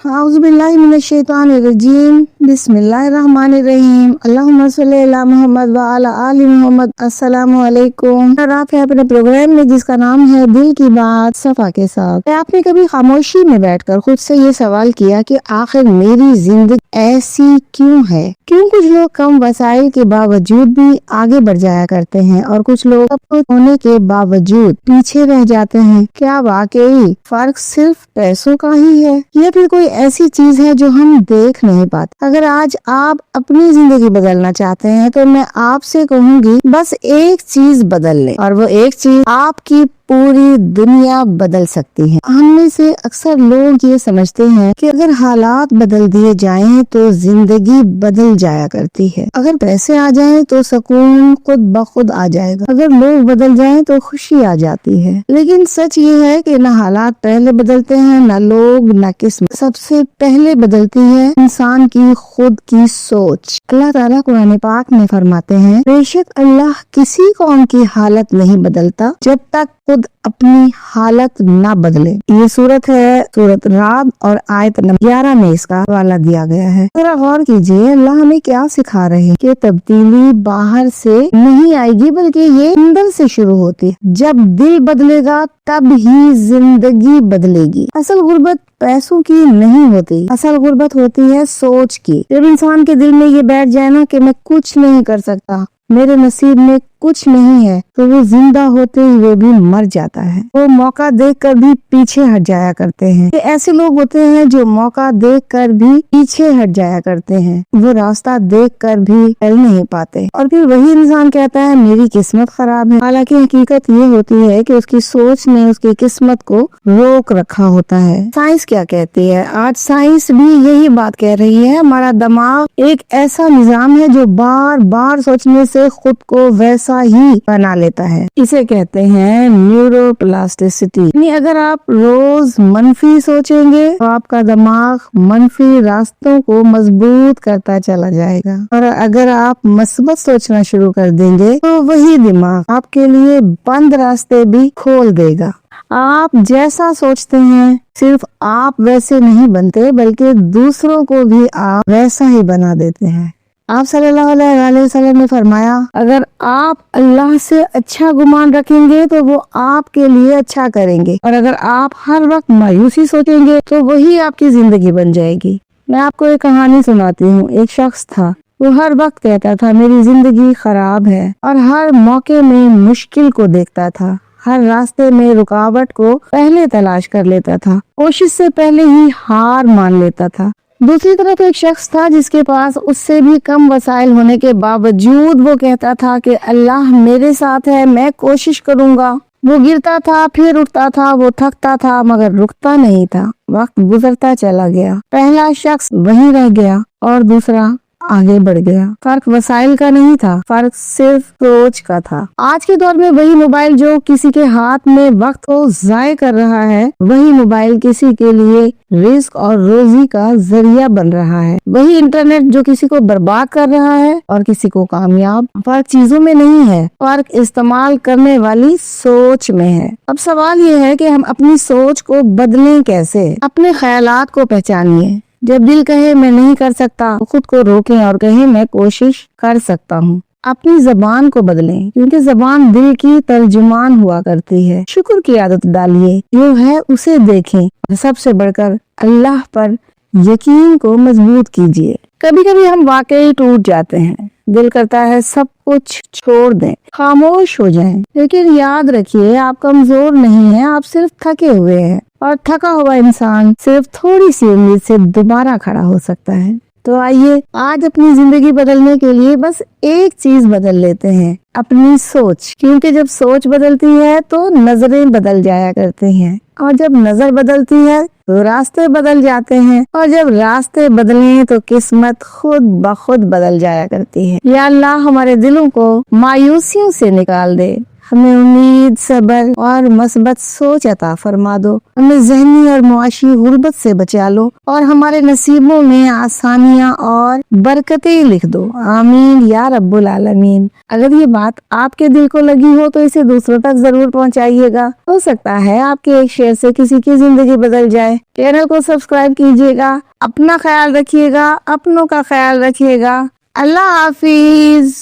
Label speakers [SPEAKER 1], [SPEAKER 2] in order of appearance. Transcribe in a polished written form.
[SPEAKER 1] औज़ुबिल्लाहिमिनश्शैतानिर्रजीम बिस्मिल्लाहिर्रहमानिर्रहीम अल्लाहुम्मा सल्ली अला मोहम्मद व अला आलि मोहम्मद। अस्सलामु अलैकुम। आप है अपने प्रोग्राम में जिसका नाम है दिल की बात सफा के साथ। आपने कभी खामोशी में बैठकर खुद से ये सवाल किया कि आखिर मेरी जिंदगी ऐसी क्यों है? क्यों कुछ लोग कम वसाइल के बावजूद भी आगे बढ़ जाया करते हैं और कुछ लोग सब कुछ होने के बावजूद पीछे रह जाते हैं? क्या वाकई फर्क सिर्फ पैसों का ही है या फिर कोई ऐसी चीज है जो हम देख नहीं पाते? अगर आज आप अपनी जिंदगी बदलना चाहते हैं तो मैं आपसे कहूंगी बस एक चीज बदल ले, और वो एक चीज आपकी पूरी दुनिया बदल सकती है। हम में से अक्सर लोग ये समझते हैं कि अगर हालात बदल दिए जाएं तो जिंदगी बदल जाया करती है। अगर पैसे आ जाएं तो सुकून खुद ब खुद आ जाएगा। अगर लोग बदल जाएं तो खुशी आ जाती है। लेकिन सच ये है कि न हालात पहले बदलते हैं, न लोग, न किस्मत। सबसे पहले बदलती है इंसान की खुद की सोच। अल्लाह ताला कुरान पाक में फरमाते हैं, बेशक अल्लाह किसी कौम की हालत नहीं बदलता जब तक खुद अपनी हालत न बदले। ये सूरत है सूरत राद और आयत नंबर 11 में इसका हवाला दिया गया है। जरा गौर कीजिए अल्लाह हमें क्या सिखा रहे हैं कि तब्दीली बाहर से नहीं आएगी बल्कि ये अंदर से शुरू होती है। जब दिल बदलेगा तब ही जिंदगी बदलेगी। असल गुर्बत पैसों की नहीं होती, असल गुर्बत होती है सोच की। जब इंसान के दिल में ये बैठ जाए ना कि मैं कुछ नहीं कर सकता, मेरे नसीब में कुछ नहीं है, तो वो जिंदा होते हुए भी मर जाता है। वो मौका देखकर भी पीछे हट जाया करते हैं। ये ऐसे लोग होते हैं जो मौका देखकर भी पीछे हट जाया करते हैं। वो रास्ता देखकर भी चल नहीं पाते और फिर वही इंसान कहता है मेरी किस्मत खराब है। हालांकि हकीकत ये होती है कि उसकी सोच ने उसकी किस्मत को रोक रखा होता है। साइंस क्या कहती है? आज साइंस भी यही बात कह रही है। हमारा दिमाग एक ऐसा निजाम है जो बार बार सोचने से खुद को वैसा ही बना लेता है। इसे कहते हैं न्यूरोप्लास्टिसिटी। यानी अगर आप रोज मनफी सोचेंगे तो आपका दिमाग मनफी रास्तों को मजबूत करता चला जाएगा, और अगर आप मस्बत सोचना शुरू कर देंगे तो वही दिमाग आपके लिए बंद रास्ते भी खोल देगा। आप जैसा सोचते हैं सिर्फ आप वैसे नहीं बनते बल्कि दूसरों को भी आप वैसा ही बना देते हैं। आप सल्लल्लाहु अलैहि वसल्लम ने फरमाया, अगर आप अल्लाह से अच्छा गुमान रखेंगे तो वो आपके लिए अच्छा करेंगे, और अगर आप हर वक्त मायूसी सोचेंगे तो वही आपकी जिंदगी बन जाएगी। मैं आपको एक कहानी सुनाती हूँ। एक शख्स था, वो हर वक्त कहता था मेरी जिंदगी खराब है, और हर मौके में मुश्किल को देखता था। हर रास्ते में रुकावट को पहले तलाश कर लेता था, कोशिश से पहले ही हार मान लेता था। दूसरी तरफ एक शख्स था जिसके पास उससे भी कम वसाइल होने के बावजूद वो कहता था कि अल्लाह मेरे साथ है, मैं कोशिश करूंगा। वो गिरता था, फिर उठता था, वो थकता था मगर रुकता नहीं था। वक्त गुजरता चला गया, पहला शख्स वहीं रह गया और दूसरा आगे बढ़ गया। फर्क वसाइल का नहीं था, फर्क सिर्फ सोच का था। आज के दौर में वही मोबाइल जो किसी के हाथ में वक्त को जाय कर रहा है, वही मोबाइल किसी के लिए रिस्क और रोजी का जरिया बन रहा है। वही इंटरनेट जो किसी को बर्बाद कर रहा है और किसी को कामयाब। फर्क चीजों में नहीं है, फर्क इस्तेमाल करने वाली सोच में है। अब सवाल ये है कि हम अपनी सोच को बदलें कैसे? अपने ख्यालात को पहचानिए। जब दिल कहे मैं नहीं कर सकता तो खुद को रोकें और कहें मैं कोशिश कर सकता हूँ। अपनी जबान को बदलें क्योंकि जबान दिल की तर्जुमान हुआ करती है। शुक्र की आदत डालिए, जो है उसे देखें, और सबसे बढ़कर अल्लाह पर यकीन को मजबूत कीजिए। कभी कभी हम वाकई टूट जाते हैं, दिल करता है सब कुछ छोड़ दें, खामोश हो जाएं। लेकिन याद रखिए आप कमजोर नहीं हैं, आप सिर्फ थके हुए हैं, और थका हुआ इंसान सिर्फ थोड़ी सी उम्मीद से दोबारा खड़ा हो सकता है। तो आइए आज अपनी जिंदगी बदलने के लिए बस एक चीज बदल लेते हैं, अपनी सोच। क्योंकि जब सोच बदलती है तो नजरें बदल जाया करते हैं, और जब नजर बदलती है तो रास्ते बदल जाते हैं, और जब रास्ते बदलें तो किस्मत खुद ब खुद बदल जाया करती है। या अल्लाह हमारे दिलों को मायूसियों से निकाल दे, हमें उम्मीद, सब्र और मस्बत सोच अता फरमा दो। हमें ज़हनी और मुआशी गुर्बत से बचा लो और हमारे नसीबों में आसानियाँ और बरकतें लिख दो। आमीन या रब्बुल आलमीन। अगर ये बात आपके दिल को लगी हो तो इसे दूसरों तक जरूर पहुंचाइएगा। हो सकता है आपके एक शेयर से किसी की जिंदगी बदल जाए। चैनल को सब्सक्राइब कीजिएगा। अपना ख्याल रखिएगा, अपनों का ख्याल रखिएगा। अल्लाह हाफिज।